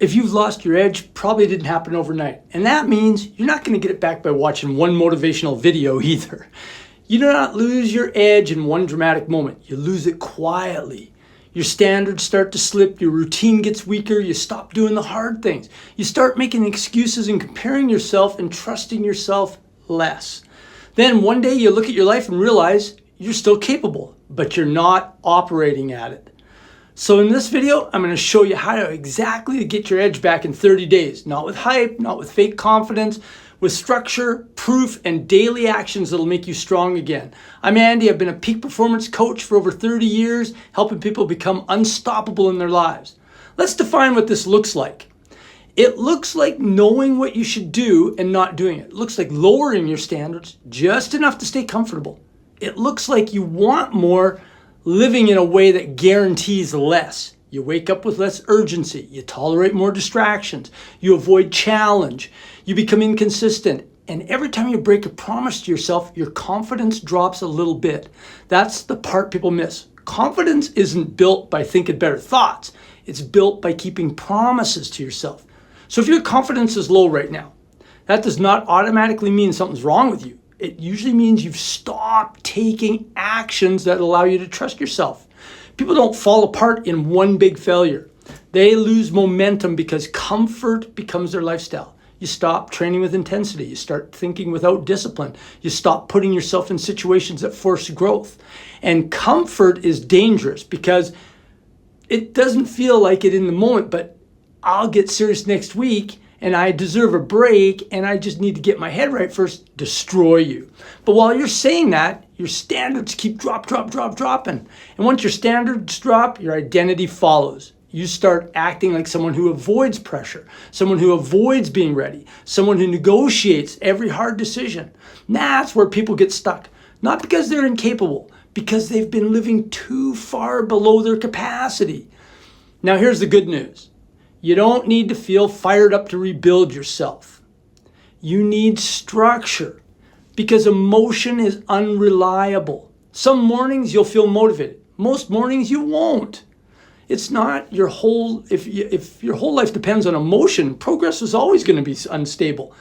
if you've lost your edge, probably didn't happen overnight. And that means you're not going to get it back by watching one motivational video either. You do not lose your edge in one dramatic moment. You lose it quietly. Your standards start to slip, your routine gets weaker, you stop doing the hard things. You start making excuses and comparing yourself and trusting yourself less. Then one day you look at your life and realize you're still capable, but you're not operating at it. So in this video, I'm going to show you how to exactly get your edge back in 30 days. Not with hype, not with fake confidence, with structure, proof, and daily actions that'll make you strong again. I'm Andy. I've been a peak performance coach for over 30 years, helping people become unstoppable in their lives. Let's define what this looks like. It looks like knowing what you should do and not doing it. It looks like lowering your standards just enough to stay comfortable. It looks like you want more, living in a way that guarantees less. You wake up with less urgency. You tolerate more distractions. You avoid challenge. You become inconsistent. And every time you break a promise to yourself, your confidence drops a little bit. That's the part people miss. Confidence isn't built by thinking better thoughts. It's built by keeping promises to yourself. So if your confidence is low right now, that does not automatically mean something's wrong with you. It usually means you've stopped taking actions that allow you to trust yourself. People don't fall apart in one big failure. They lose momentum because comfort becomes their lifestyle. You stop training with intensity. You start thinking without discipline. You stop putting yourself in situations that force growth. And comfort is dangerous because it doesn't feel like it in the moment, but I'll get serious next week and I deserve a break and I just need to get my head right first, destroy you. But while you're saying that, your standards keep dropping. And once your standards drop, your identity follows. You start acting like someone who avoids pressure, someone who avoids being ready, someone who negotiates every hard decision. And that's where people get stuck. Not because they're incapable, because they've been living too far below their capacity. Now here's the good news. You don't need to feel fired up to rebuild yourself. You need structure because emotion is unreliable. Some mornings you'll feel motivated. Most mornings you won't. It's not your whole, if your whole life depends on emotion, progress is always going to be unstable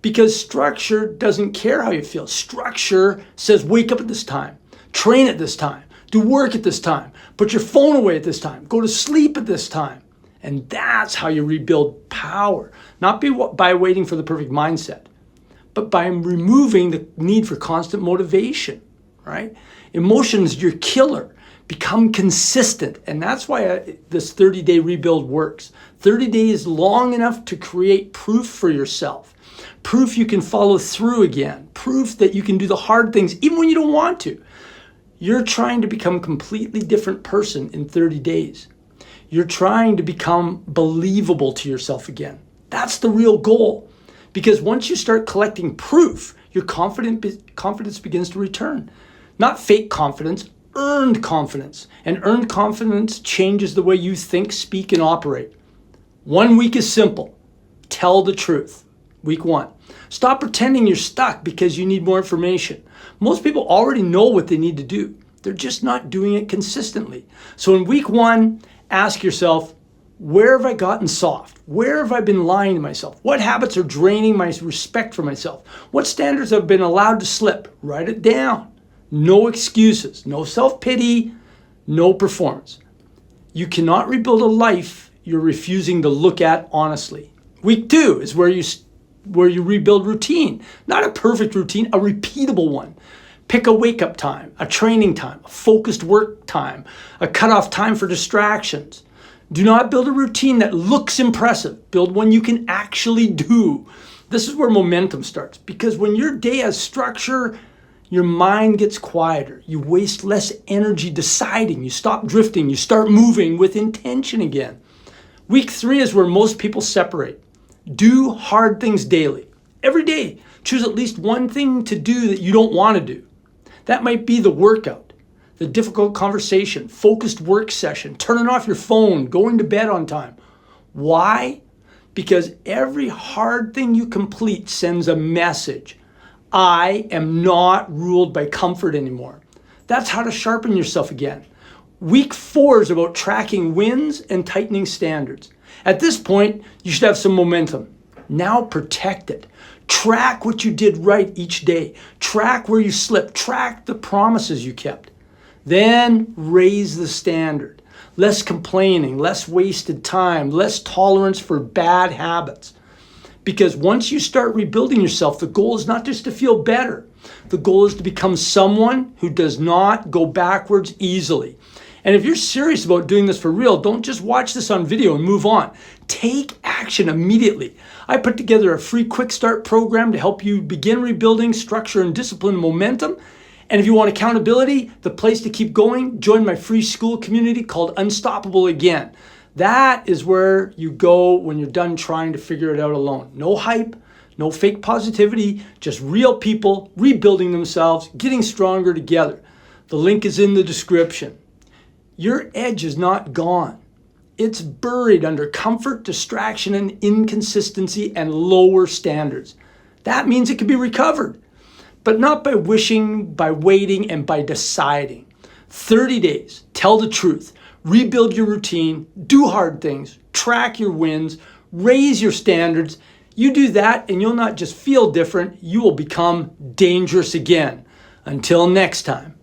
because structure doesn't care how you feel. Structure says wake up at this time, train at this time, do work at this time, put your phone away at this time, go to sleep at this time. And that's how you rebuild power, not by waiting for the perfect mindset, but by removing the need for constant motivation, right? Emotion's your killer. Become consistent. And that's why this 30-day rebuild works. 30 days long enough to create proof for yourself. Proof you can follow through again. Proof that you can do the hard things even when you don't want to. You're trying to become a completely different person in 30 days. You're trying to become believable to yourself again. That's the real goal. Because once you start collecting proof, your confidence begins to return. Not fake confidence, earned confidence. And earned confidence changes the way you think, speak, and operate. 1 week is simple. Tell the truth. Week 1. Stop pretending you're stuck because you need more information. Most people already know what they need to do. They're just not doing it consistently. So in week 1, ask yourself, where have I gotten soft? Where have I been lying to myself? What habits are draining my respect for myself? What standards have been allowed to slip? Write it down. No excuses, no self-pity, no performance. You cannot rebuild a life you're refusing to look at honestly. Week 2 is where you rebuild routine. Not a perfect routine, a repeatable one. Pick a wake-up time, a training time, a focused work time, a cutoff time for distractions. Do not build a routine that looks impressive. Build one you can actually do. This is where momentum starts because when your day has structure, your mind gets quieter. You waste less energy deciding. You stop drifting. You start moving with intention again. Week 3 is where most people separate. Do hard things daily. Every day, choose at least one thing to do that you don't want to do. That might be the workout, the difficult conversation, focused work session, turning off your phone, going to bed on time. Why? Because every hard thing you complete sends a message. I am not ruled by comfort anymore. That's how to sharpen yourself again. Week 4 is about tracking wins and tightening standards. At this point, you should have some momentum. Now protect it. Track what you did right each day. Track where you slipped. Track the promises you kept. Then raise the standard. Less complaining, less wasted time, less tolerance for bad habits. Because once you start rebuilding yourself, the goal is not just to feel better. The goal is to become someone who does not go backwards easily. And if you're serious about doing this for real, don't just watch this on video and move on. Take action immediately. I put together a free quick start program to help you begin rebuilding structure and discipline and momentum. And if you want accountability, the place to keep going, join my free school community called Unstoppable Again. That is where you go when you're done trying to figure it out alone. No hype, no fake positivity, just real people rebuilding themselves, getting stronger together. The link is in the description. Your edge is not gone. It's buried under comfort, distraction, and inconsistency and lower standards. That means it can be recovered, but not by wishing, by waiting, and by deciding. 30 days, tell the truth, rebuild your routine, do hard things, track your wins, raise your standards. You do that and you'll not just feel different, you will become dangerous again. Until next time.